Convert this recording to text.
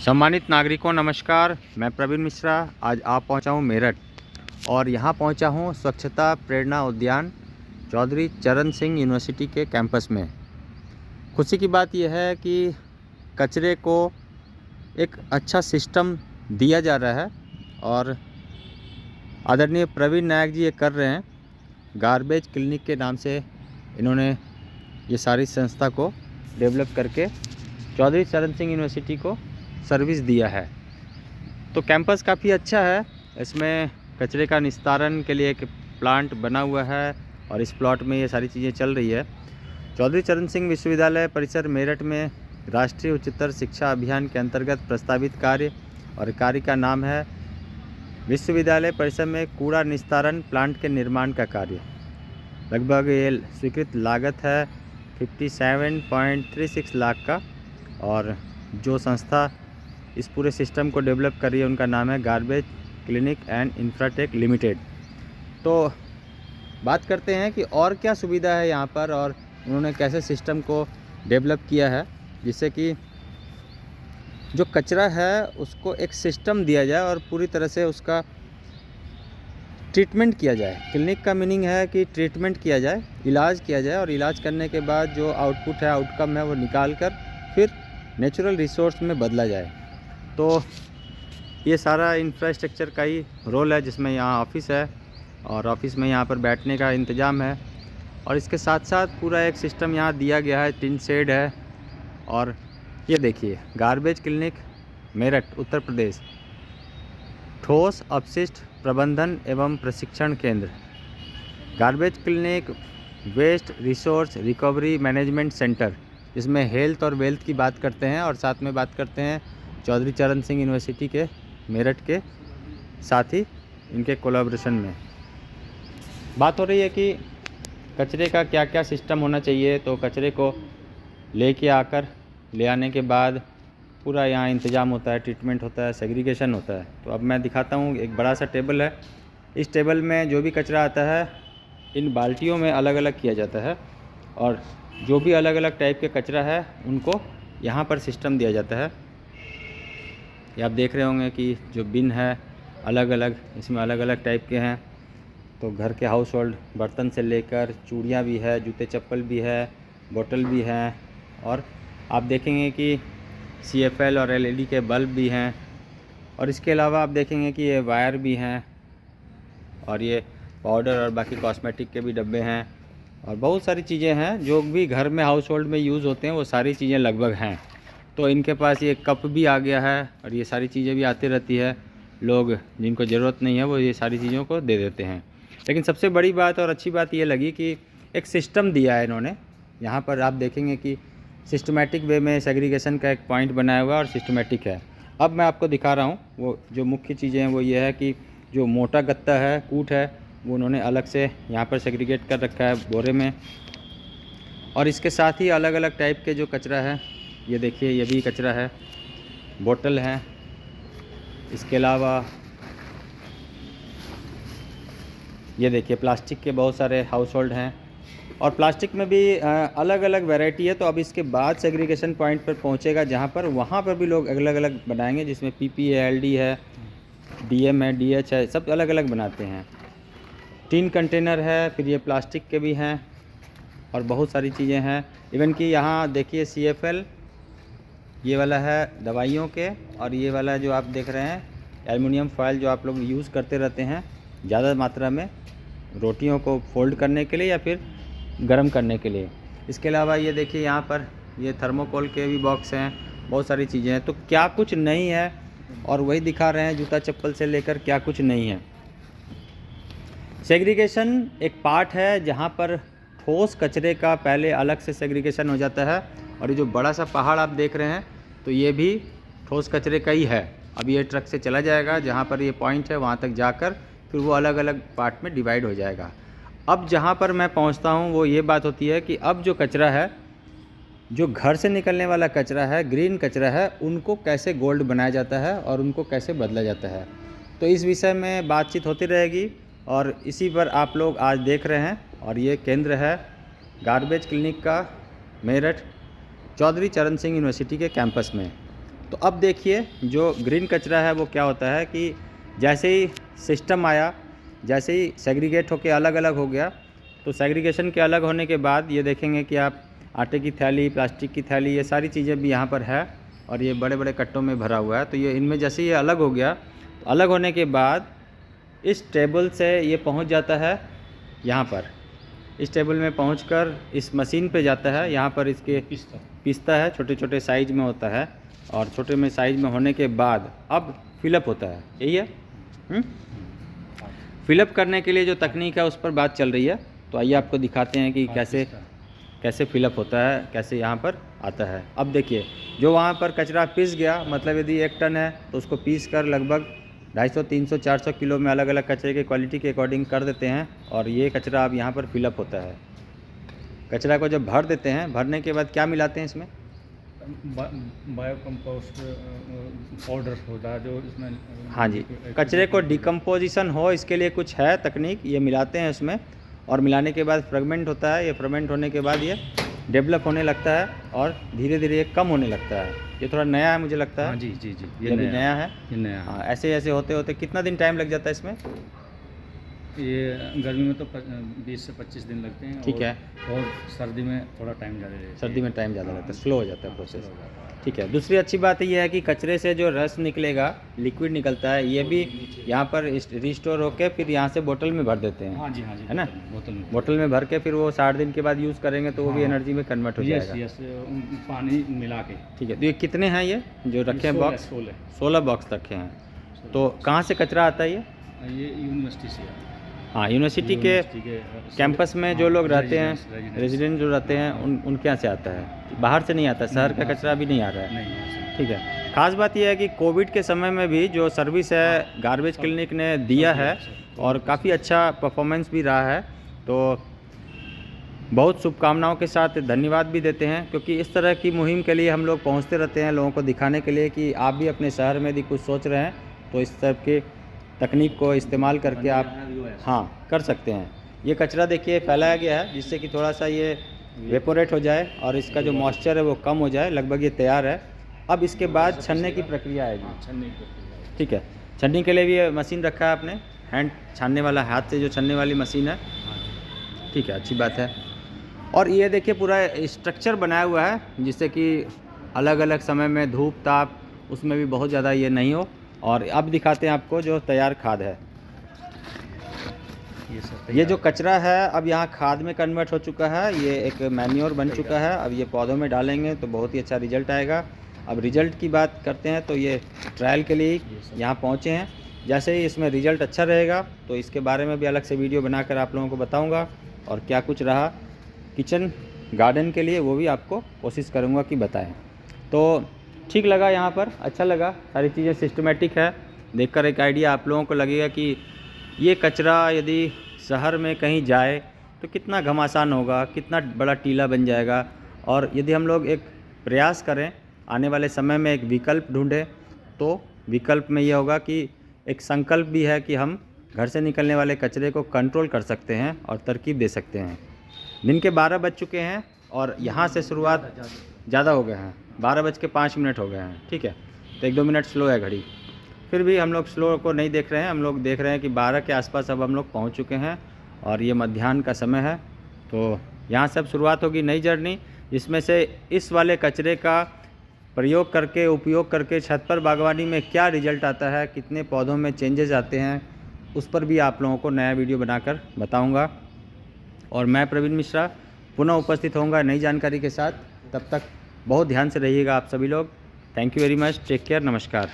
सम्मानित नागरिकों नमस्कार। मैं प्रवीण मिश्रा आज आप पहुंचा हूं मेरठ और यहां पहुंचा हूं स्वच्छता प्रेरणा उद्यान चौधरी चरण सिंह यूनिवर्सिटी के कैंपस में। खुशी की बात यह है कि कचरे को एक अच्छा सिस्टम दिया जा रहा है और आदरणीय प्रवीण नायक जी ये कर रहे हैं। गार्बेज क्लिनिक के नाम से इन्होंने ये सारी संस्था को डेवलप करके चौधरी चरण सिंह यूनिवर्सिटी को सर्विस दिया है। तो कैंपस काफ़ी अच्छा है। इसमें कचरे का निस्तारण के लिए एक प्लांट बना हुआ है और इस प्लॉट में ये सारी चीज़ें चल रही है। चौधरी चरण सिंह विश्वविद्यालय परिसर मेरठ में राष्ट्रीय उच्चतर शिक्षा अभियान के अंतर्गत प्रस्तावित कार्य और कार्य का नाम है विश्वविद्यालय परिसर में कूड़ा निस्तारण प्लांट के निर्माण का कार्य। लगभग ये स्वीकृत लागत है 57.36 लाख का और जो संस्था इस पूरे सिस्टम को डेवलप कर रही है उनका नाम है garbage clinic and Infratech limited. तो बात करते हैं कि और क्या सुविधा है यहाँ पर और उन्होंने कैसे सिस्टम को डेवलप किया है जिससे कि जो कचरा है उसको एक सिस्टम दिया जाए और पूरी तरह से उसका ट्रीटमेंट किया जाए। क्लिनिक का मीनिंग है कि ट्रीटमेंट किया जाए, इलाज किया जाए और इलाज करने के बाद जो आउटपुट है आउटकम है वो निकाल कर फिर नेचुरल रिसोर्स में बदला जाए। तो ये सारा इंफ्रास्ट्रक्चर का ही रोल है जिसमें यहाँ ऑफिस है और ऑफिस में यहाँ पर बैठने का इंतज़ाम है और इसके साथ साथ पूरा एक सिस्टम यहाँ दिया गया है, टिन शेड है। और ये देखिए गार्बेज क्लिनिक मेरठ उत्तर प्रदेश ठोस अपशिष्ट प्रबंधन एवं प्रशिक्षण केंद्र। Garbage clinic waste resource recovery management centre, इसमें हेल्थ और वेल्थ की बात करते हैं और साथ में बात करते हैं चौधरी चरण सिंह यूनिवर्सिटी के मेरठ के साथ ही इनके कोलैबोरेशन में। बात हो रही है कि कचरे का क्या क्या सिस्टम होना चाहिए। तो कचरे को ले आने के बाद पूरा यहाँ इंतज़ाम होता है, ट्रीटमेंट होता है, सेग्रीगेशन होता है। तो अब मैं दिखाता हूँ, एक बड़ा सा टेबल है। इस टेबल में जो भी कचरा आता है इन बाल्टियों में अलग अलग किया जाता है और जो भी अलग अलग टाइप के कचरा है उनको यहाँ पर सिस्टम दिया जाता है। ये आप देख रहे होंगे कि जो बिन है अलग अलग, इसमें अलग अलग टाइप के हैं। तो घर के हाउस होल्ड बर्तन से लेकर चूड़ियाँ भी है, जूते चप्पल भी है, बोतल भी हैं और आप देखेंगे कि CFL और LED के बल्ब भी हैं और इसके अलावा आप देखेंगे कि ये वायर भी हैं और ये पाउडर और बाकी कॉस्मेटिक के भी डब्बे हैं और बहुत सारी चीज़ें हैं जो भी घर में हाउस होल्ड में यूज़ होते हैं वो सारी चीज़ें लगभग हैं। तो इनके पास ये कप भी आ गया है और ये सारी चीज़ें भी आती रहती है। लोग जिनको ज़रूरत नहीं है वो ये सारी चीज़ों को दे देते हैं। लेकिन सबसे बड़ी बात और अच्छी बात ये लगी कि एक सिस्टम दिया है इन्होंने। यहाँ पर आप देखेंगे कि सिस्टमेटिक वे में सेग्रीगेशन का एक पॉइंट बनाया हुआ और सिस्टमेटिक है। अब मैं आपको दिखा रहा हूँ वो जो मुख्य चीज़ें हैं वो ये है कि जो मोटा गत्ता है, कूट है, वो उन्होंने अलग से यहाँ पर सेग्रीगेट कर रखा है बोरे में। और इसके साथ ही अलग अलग टाइप के जो कचरा है, ये देखिए ये भी कचरा है, बोतल है। इसके अलावा ये देखिए प्लास्टिक के बहुत सारे हाउस होल्ड हैं और प्लास्टिक में भी अलग अलग वैरायटी है। तो अब इसके बाद सेग्रीगेशन पॉइंट पर पहुंचेगा जहां पर वहां पर भी लोग अलग अलग बनाएंगे, जिसमें PP है, LD है, DM है, DH है, सब अलग अलग बनाते हैं। 3 कंटेनर है, फिर ये प्लास्टिक के भी हैं और बहुत सारी चीज़ें हैं। इवन कि यहाँ देखिए CFL ये वाला है दवाइयों के और ये वाला जो आप देख रहे हैं एल्युमिनियम फॉयल जो आप लोग यूज़ करते रहते हैं ज़्यादा मात्रा में रोटियों को फोल्ड करने के लिए या फिर गर्म करने के लिए। इसके अलावा ये देखिए यहाँ पर ये थर्मोकोल के भी बॉक्स हैं, बहुत सारी चीज़ें हैं। तो क्या कुछ नहीं है और वही दिखा रहे हैं, जूता चप्पल से लेकर क्या कुछ नहीं है। सेग्रीगेशन एक पार्ट है जहाँ पर ठोस कचरे का पहले अलग से सेग्रीगेशन हो जाता है और ये जो बड़ा सा पहाड़ आप देख रहे हैं तो ये भी ठोस कचरे का ही है। अब ये ट्रक से चला जाएगा, जहाँ पर ये पॉइंट है वहाँ तक जाकर फिर वो अलग अलग पार्ट में डिवाइड हो जाएगा। अब जहाँ पर मैं पहुँचता हूँ वो ये बात होती है कि अब जो कचरा है, जो घर से निकलने वाला कचरा है, ग्रीन कचरा है, उनको कैसे गोल्ड बनाया जाता है और उनको कैसे बदला जाता है। तो इस विषय में बातचीत होती रहेगी और इसी पर आप लोग आज देख रहे हैं। और ये केंद्र है गार्बेज क्लिनिक का मेरठ चौधरी चरण सिंह यूनिवर्सिटी के कैंपस में। तो अब देखिए जो ग्रीन कचरा है वो क्या होता है कि जैसे ही सिस्टम आया, जैसे ही सेग्रीगेट होके अलग अलग हो गया, तो सेग्रीगेशन के अलग होने के बाद ये देखेंगे कि आप आटे की थैली, प्लास्टिक की थैली, ये सारी चीज़ें भी यहाँ पर है और ये बड़े बड़े कट्टों में भरा हुआ है। तो ये इनमें जैसे ये अलग हो गया, तो अलग होने के बाद इस टेबल से ये पहुँच जाता है यहाँ पर। इस टेबल में पहुंचकर इस मशीन पे जाता है, यहाँ पर इसके पिसता है, छोटे छोटे साइज़ में होता है और छोटे में साइज़ में होने के बाद अब फिलअप होता है। यही है। फिलअप करने के लिए जो तकनीक है उस पर बात चल रही है। तो आइए आपको दिखाते हैं कि कैसे फिलअप होता है, कैसे यहाँ पर आता है। अब देखिए जो वहाँ पर कचरा पिस गया, मतलब यदि 1 टन है तो उसको पीस कर लगभग 250, 300, 400 किलो में अलग अलग कचरे के क्वालिटी के अकॉर्डिंग कर देते हैं और ये कचरा अब यहाँ पर फिलअप होता है। कचरा को जब भर देते हैं, भरने के बाद क्या मिलाते हैं इसमें? बायो कंपोस्ट पाउडर होता है जो इसमें। हाँ जी, कचरे को डिकम्पोजिशन हो इसके लिए कुछ है तकनीक, ये मिलाते हैं इसमें और मिलाने के बाद फ्रेगमेंट होता है। ये फ्रेगमेंट होने के बाद ये डेवलप होने लगता है और धीरे धीरे ये कम होने लगता है। ये थोड़ा नया है मुझे लगता है। हाँ जी, ये भी नया है। ये नया है। हाँ, ऐसे ऐसे होते होते कितना दिन टाइम लग जाता है इसमें? ये गर्मी में तो 20 से 25 दिन लगते हैं। ठीक है। और सर्दी में थोड़ा टाइम ज़्यादा लगता है। सर्दी में टाइम ज़्यादा लगता है, स्लो हो जाता है प्रोसेस। ठीक है। दूसरी अच्छी बात ये है कि कचरे से जो रस निकलेगा, लिक्विड निकलता है, ये भी यहाँ पर रिस्टोर होकर फिर यहाँ से बोतल में भर देते हैं। हाँ जी, है ना? बोतल में भर के फिर वो 60 दिन के बाद यूज़ करेंगे तो वो भी एनर्जी में कन्वर्ट हो जाएगा। यस, पानी मिला के। ठीक है। तो ये कितने हैं ये जो रखे हैं बॉक्स? 16 बॉक्स रखे हैं। तो कहाँ से कचरा आता है ये यूनिवर्सिटी से है। हाँ, यूनिवर्सिटी के कैंपस में जो लोग रहते हैं, रेजिडेंट जो रहते हैं, उनके यहाँ से आता है, बाहर से नहीं आता। शहर का कचरा भी नहीं आ रहा है। ठीक है। खास बात यह है कि कोविड के समय में भी जो सर्विस है गार्बेज क्लिनिक ने दिया है और काफ़ी अच्छा परफॉर्मेंस भी रहा है। तो बहुत शुभकामनाओं के साथ धन्यवाद भी देते हैं, क्योंकि इस तरह की मुहिम के लिए हम लोग पहुँचते रहते हैं लोगों को दिखाने के लिए कि आप भी अपने शहर में यदि कुछ सोच रहे हैं तो इस तरह के तकनीक को इस्तेमाल करके आप कर सकते हैं। ये कचरा देखिए फैलाया गया है जिससे कि थोड़ा सा ये वेपोरेट हो जाए और इसका जो मॉइस्चर है वो कम हो जाए। लगभग ये तैयार है। अब इसके बाद छन्ने की प्रक्रिया आएगी। ठीक है। छन्नी के लिए भी ये मशीन रखा है आपने, हैंड छानने वाला, हाथ से जो छन्ने वाली मशीन है। ठीक है, अच्छी बात है। और ये देखिए पूरा स्ट्रक्चर बनाया हुआ है जिससे कि अलग अलग समय में धूप ताप उसमें भी बहुत ज़्यादा ये नहीं हो। और अब दिखाते हैं आपको जो तैयार खाद है। ये जो कचरा है अब यहाँ खाद में कन्वर्ट हो चुका है, ये एक मैन्योर बन चुका है। अब ये पौधों में डालेंगे तो बहुत ही अच्छा रिजल्ट आएगा। अब रिजल्ट की बात करते हैं तो ये ट्रायल के लिए यहाँ पहुँचे हैं। जैसे ही इसमें रिजल्ट अच्छा रहेगा तो इसके बारे में भी अलग से वीडियो बनाकर आप लोगों को बताऊँगा और क्या कुछ रहा किचन गार्डन के लिए वो भी आपको कोशिश करूँगा कि बताएँ। तो ठीक लगा, यहाँ पर अच्छा लगा, सारी चीज़ें सिस्टमेटिक है। देखकर एक आइडिया आप लोगों को लगेगा कि ये कचरा यदि शहर में कहीं जाए तो कितना घमासान होगा, कितना बड़ा टीला बन जाएगा। और यदि हम लोग एक प्रयास करें, आने वाले समय में एक विकल्प ढूंढें, तो विकल्प में ये होगा कि एक संकल्प भी है कि हम घर से निकलने वाले कचरे को कंट्रोल कर सकते हैं और तरकीब दे सकते हैं। दिन के 12 बज चुके हैं और यहाँ से शुरुआत ज़्यादा हो गए हैं, 12:05 हो गए हैं। ठीक है। तो 1-2 मिनट स्लो है घड़ी, फिर भी हम लोग स्लो को नहीं देख रहे हैं। हम लोग देख रहे हैं कि 12 के आसपास अब हम लोग पहुंच चुके हैं और ये मध्याह्न का समय है। तो यहाँ से अब शुरुआत होगी नई जर्नी, जिसमें से इस वाले कचरे का प्रयोग करके, उपयोग करके छत पर बागवानी में क्या रिजल्ट आता है, कितने पौधों में चेंजेस आते हैं, उस पर भी आप लोगों को नया वीडियो बनाकर बताऊँगा। और मैं प्रवीण मिश्रा पुनः उपस्थित होऊंगा नई जानकारी के साथ। तब तक बहुत ध्यान से रहिएगा आप सभी लोग। Thank you very much, take care, नमस्कार।